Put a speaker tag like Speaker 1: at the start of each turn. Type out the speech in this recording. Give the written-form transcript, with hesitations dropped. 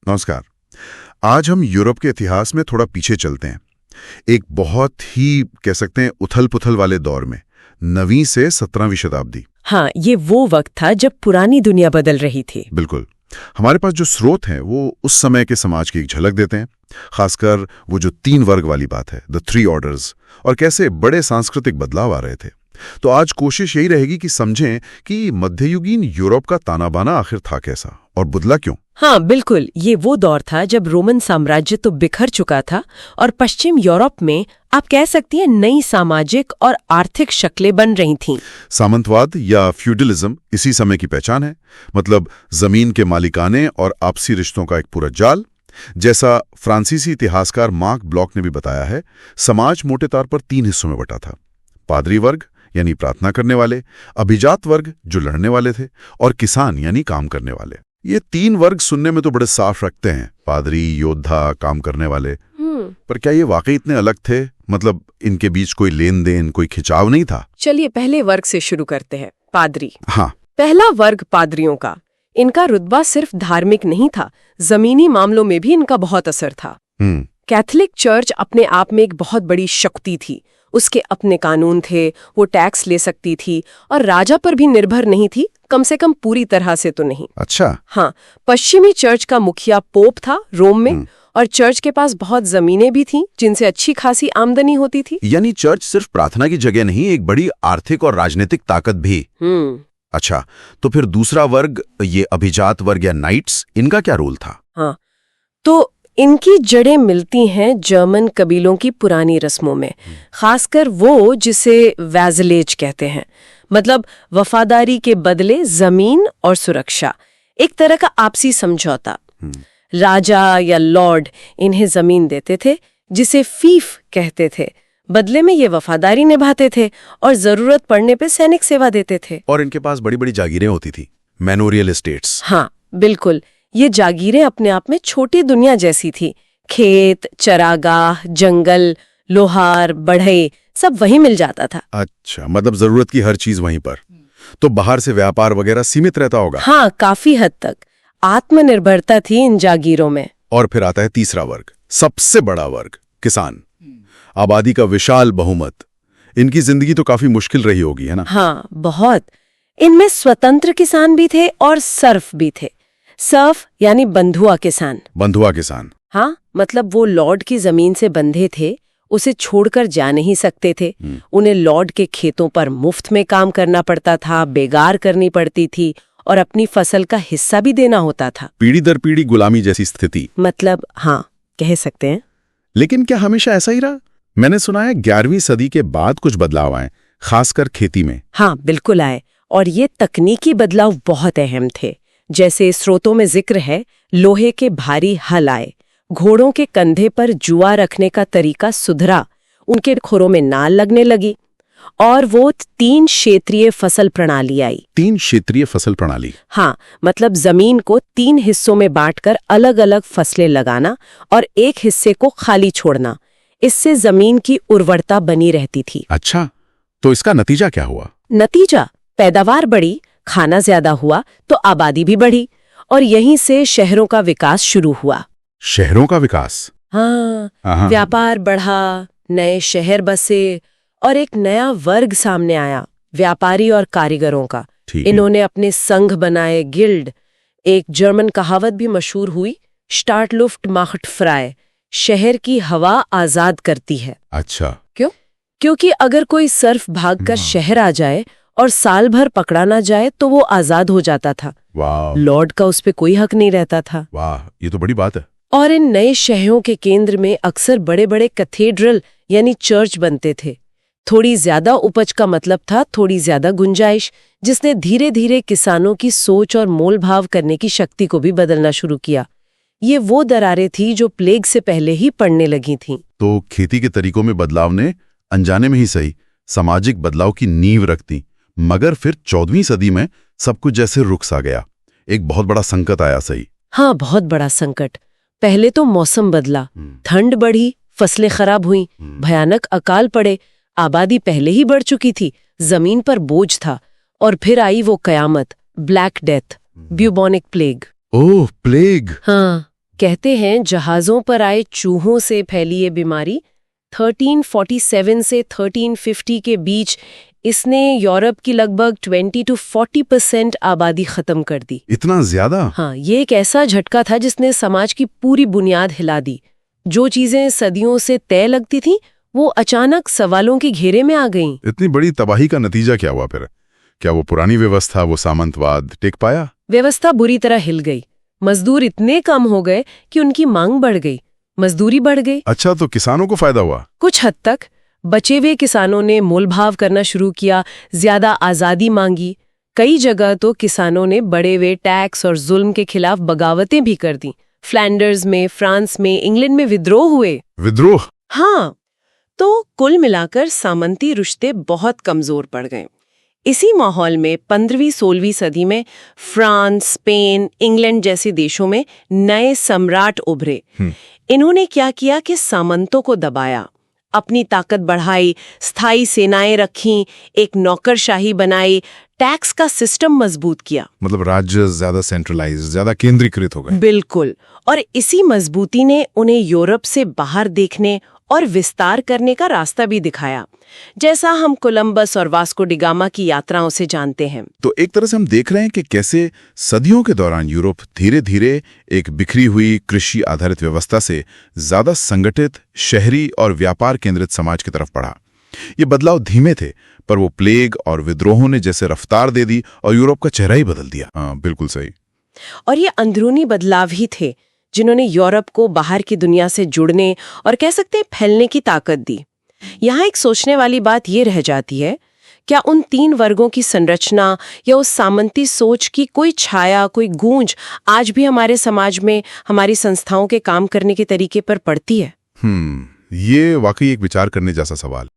Speaker 1: नमस्कार। आज हम यूरोप के इतिहास में थोड़ा पीछे चलते हैं, एक बहुत ही कह सकते हैं उथल पुथल वाले दौर में, 9वीं से 17वीं शताब्दी।
Speaker 2: हाँ, ये वो वक्त था जब पुरानी दुनिया बदल रही थी।
Speaker 1: बिल्कुल। हमारे पास जो स्रोत हैं वो उस समय के समाज की एक झलक देते हैं, खासकर वो जो 3 वर्ग वाली बात है, द 3 ऑर्डर्स, और कैसे बड़े सांस्कृतिक बदलाव आ रहे थे। तो आज कोशिश यही रहेगी कि समझें कि मध्ययुगीन यूरोप का ताना बाना आखिर था कैसा और बदला क्यों।
Speaker 2: हाँ बिल्कुल, ये वो दौर था जब रोमन साम्राज्य तो बिखर चुका था और पश्चिम यूरोप में आप कह सकती हैं नई सामाजिक और आर्थिक शक्लें बन रही थीं।
Speaker 1: सामंतवाद या फ्यूडलिज्म इसी समय की पहचान है, मतलब जमीन के मालिकाने और आपसी रिश्तों का एक पूरा जाल। जैसा फ्रांसीसी इतिहासकार मार्क ब्लॉक ने भी बताया है, समाज मोटे तौर पर 3 हिस्सों में बटा था। पादरी वर्ग यानी प्रार्थना करने वाले, अभिजात वर्ग जो लड़ने वाले थे, और किसान यानी काम करने वाले। ये 3 वर्ग सुनने में तो बड़े साफ रखते हैं, पादरी, योद्धा, काम करने वाले, पर क्या ये वाकई इतने अलग थे? मतलब इनके बीच कोई लेन देन, कोई खिंचाव नहीं था?
Speaker 2: चलिए पहले वर्ग से शुरू करते हैं, पादरी।
Speaker 1: हाँ,
Speaker 2: पहला वर्ग पादरियों का। इनका रुतबा सिर्फ धार्मिक नहीं था, जमीनी मामलों में भी इनका बहुत असर था। कैथोलिक चर्च अपने आप में एक बहुत बड़ी शक्ति थी। उसके अपने कानून थे, वो टैक्स ले सकती थी और राजा पर भी निर्भर नहीं थी, कम से कम पूरी तरह से तो नहीं।
Speaker 1: अच्छा।
Speaker 2: हाँ, पश्चिमी चर्च का मुखिया पोप था रोम में, और चर्च के पास बहुत जमीनें भी थीं जिनसे अच्छी खासी आमदनी होती थी।
Speaker 3: यानी चर्च सिर्फ प्रार्थना की जगह नहीं, एक बड़ी आर्थिक और राजनीतिक ताकत भी। अच्छा, तो फिर दूसरा वर्ग, ये अभिजात वर्ग या नाइट्स, इनका क्या रोल था?
Speaker 2: हाँ, तो इनकी जड़ें मिलती हैं जर्मन कबीलों की पुरानी रस्मों में, खासकर वो जिसे वैजलेज कहते हैं, मतलब वफादारी के बदले जमीन और सुरक्षा, एक तरह का आपसी समझौता। राजा या लॉर्ड इन्हें जमीन देते थे, जिसे फीफ कहते थे, बदले में ये वफादारी निभाते थे और जरूरत पड़ने पे सैनिक सेवा देते थे।
Speaker 3: और इनके पास बड़ी बड़ी जागीरें होती थी, मैनोरियल एस्टेट्स।
Speaker 2: हाँ बिल्कुल, ये जागीरें अपने आप में छोटी दुनिया जैसी थी। खेत, चरागाह, जंगल, लोहार, बढ़ई, सब वहीं मिल जाता था।
Speaker 1: अच्छा, मतलब जरूरत की हर चीज वहीं पर। तो बाहर से व्यापार वगैरह सीमित रहता होगा?
Speaker 2: हाँ, काफी हद तक आत्मनिर्भरता थी इन जागीरों में।
Speaker 1: और फिर आता है तीसरा वर्ग, सबसे बड़ा वर्ग, किसान। आबादी का विशाल बहुमत। इनकी जिंदगी तो काफी मुश्किल रही होगी, है ना?
Speaker 2: हाँ, बहुत। इनमें स्वतंत्र किसान भी थे और सर्फ भी थे। सर्फ यानी बंधुआ किसान।
Speaker 1: बंधुआ किसान?
Speaker 2: हाँ, मतलब वो लॉर्ड की जमीन से बंधे थे, उसे छोड़कर जा नहीं सकते थे। उन्हें लॉर्ड के खेतों पर मुफ्त में काम करना पड़ता था, बेगार करनी पड़ती थी और अपनी फसल का हिस्सा भी देना होता था।
Speaker 1: पीढ़ी दर पीढ़ी गुलामी जैसी स्थिति।
Speaker 2: मतलब हाँ, कह सकते हैं।
Speaker 1: लेकिन क्या हमेशा ऐसा ही रहा? मैंने सुना है 11वीं सदी के बाद कुछ बदलाव आए, खासकर खेती में।
Speaker 2: हाँ बिल्कुल आए, और ये तकनीकी बदलाव बहुत अहम थे। जैसे स्रोतों में जिक्र है, लोहे के भारी हल आए, घोड़ों के कंधे पर जुआ रखने का तरीका सुधरा, उनके खुरों में नाल लगने लगी, और वो 3 क्षेत्रीय फसल प्रणाली आई।
Speaker 1: 3 क्षेत्रीय फसल प्रणाली?
Speaker 2: हाँ, मतलब जमीन को 3 हिस्सों में बांटकर अलग अलग फसलें लगाना और एक हिस्से को खाली छोड़ना। इससे जमीन की उर्वरता बनी रहती थी।
Speaker 1: अच्छा, तो इसका नतीजा क्या हुआ?
Speaker 2: नतीजा, पैदावार बढ़ी, खाना ज्यादा हुआ तो आबादी भी बढ़ी, और यहीं से शहरों का विकास शुरू हुआ।
Speaker 1: शहरों का विकास?
Speaker 2: हाँ, व्यापार बढ़ा, नए शहर बसे और एक नया वर्ग सामने आया, व्यापारी और कारीगरों का। इन्होंने अपने संघ बनाए, गिल्ड। एक जर्मन कहावत भी मशहूर हुई, स्टार्टलुफ्ट माख्ट फ्राई, शहर की हवा आजाद करती है।
Speaker 1: अच्छा,
Speaker 2: क्यों? क्योंकि अगर कोई सर्फ भागकर शहर आ जाए और साल भर पकड़ा ना जाए तो वो आजाद हो जाता था।
Speaker 1: वाह।
Speaker 2: लॉर्ड का उस पे कोई हक नहीं रहता था।
Speaker 1: वाह, ये तो बड़ी बात है।
Speaker 2: और इन नए शहरों के केंद्र में अक्सर बड़े बड़े कैथेड्रल यानी चर्च बनते थे। थोड़ी ज्यादा उपज का मतलब था थोड़ी ज्यादा गुंजाइश, जिसने धीरे धीरे किसानों की सोच और मोल भाव करने की शक्ति को भी बदलना शुरू किया। ये वो दरारें थी जो प्लेग से पहले ही पड़ने लगी थीं।
Speaker 1: तो खेती के तरीकों में बदलाव ने अनजाने में ही सही सामाजिक बदलाव की नींव रख दी, मगर फिर 14वीं सदी में सब कुछ जैसे रुक सा गया। एक बहुत बड़ा संकट आया। सही?
Speaker 2: हाँ, बहुत बड़ा संकट। पहले तो मौसम बदला, ठंड बढ़ी, फसलें खराब हुई, भयानक अकाल पड़े, आबादी पहले ही बढ़ चुकी थी, जमीन पर बोझ था, और फिर आई वो कयामत, ब्लैक डेथ, ब्यूबोनिक प्लेग।
Speaker 1: ओह, प्लेग।
Speaker 2: हाँ, कहते हैं जहाज़ों पर आए चूहों से फैली ये बीमारी 1347 से 1350 के बीच इसने यूरोप की लगभग 20 to 40% आबादी खत्म कर दी।
Speaker 1: इतना ज्यादा?
Speaker 2: हाँ, ये एक ऐसा झटका था जिसने समाज की पूरी बुनियाद हिला दी। जो चीजें सदियों से तय लगती थीं, वो अचानक सवालों के घेरे में आ गईं।
Speaker 1: इतनी बड़ी तबाही का नतीजा क्या हुआ फिर? क्या वो पुरानी व्यवस्था, वो सामंतवाद टिक पाया?
Speaker 2: व्यवस्था बुरी तरह हिल गई। मजदूर इतने कम हो गए कि उनकी मांग बढ़ गई, मजदूरी बढ़ गई।
Speaker 1: अच्छा, तो किसानों को फायदा हुआ?
Speaker 2: कुछ हद तक। बचे हुए किसानों ने मोलभाव करना शुरू किया, ज्यादा आजादी मांगी। कई जगह तो किसानों ने बड़े हुए टैक्स और जुल्म के खिलाफ बगावतें भी कर दी। फ्लैंडर्स में, फ्रांस में, इंग्लैंड में विद्रोह हुए।
Speaker 1: विद्रोह?
Speaker 2: हाँ, तो कुल मिलाकर सामंती रिश्ते बहुत कमजोर पड़ गए। इसी माहौल में 15वीं-16वीं सदी में फ्रांस, स्पेन, इंग्लैंड जैसे देशों में नए सम्राट उभरे। इन्होंने क्या किया कि सामंतों को दबाया, अपनी ताकत बढ़ाई, स्थायी सेनाएं रखीं, एक नौकरशाही बनाई, टैक्स का सिस्टम मजबूत किया।
Speaker 1: मतलब राज्य ज्यादा सेंट्रलाइज, ज्यादा केंद्रीकृत हो गए।
Speaker 2: बिल्कुल। और इसी मजबूती ने उन्हें यूरोप से बाहर देखने और विस्तार करने का रास्ता भी दिखाया, जैसा हम कोलंबस और वास्को डी गामा की यात्राओं से जानते हैं।
Speaker 1: तो एक तरह से हम देख रहे हैं कि कैसे सदियों के दौरान यूरोप धीरे धीरे एक बिखरी हुई कृषि आधारित व्यवस्था से ज्यादा संगठित, शहरी और व्यापार केंद्रित समाज की तरफ बढ़ा। ये बदलाव धीमे थे, पर वो प्लेग और विद्रोहों ने जैसे रफ्तार दे दी और यूरोप का चेहरा ही बदल दिया। हाँ, बिल्कुल सही।
Speaker 2: और ये अंदरूनी बदलाव ही थे जिन्होंने यूरोप को बाहर की दुनिया से जुड़ने और कह सकते हैं फैलने की ताकत दी। यहाँ एक सोचने वाली बात ये रह जाती है, क्या उन 3 वर्गों की संरचना या उस सामंती सोच की कोई छाया, कोई गूंज आज भी हमारे समाज में, हमारी संस्थाओं के काम करने के तरीके पर पड़ती है?
Speaker 1: ये वाकई एक विचार करने जैसा सवाल।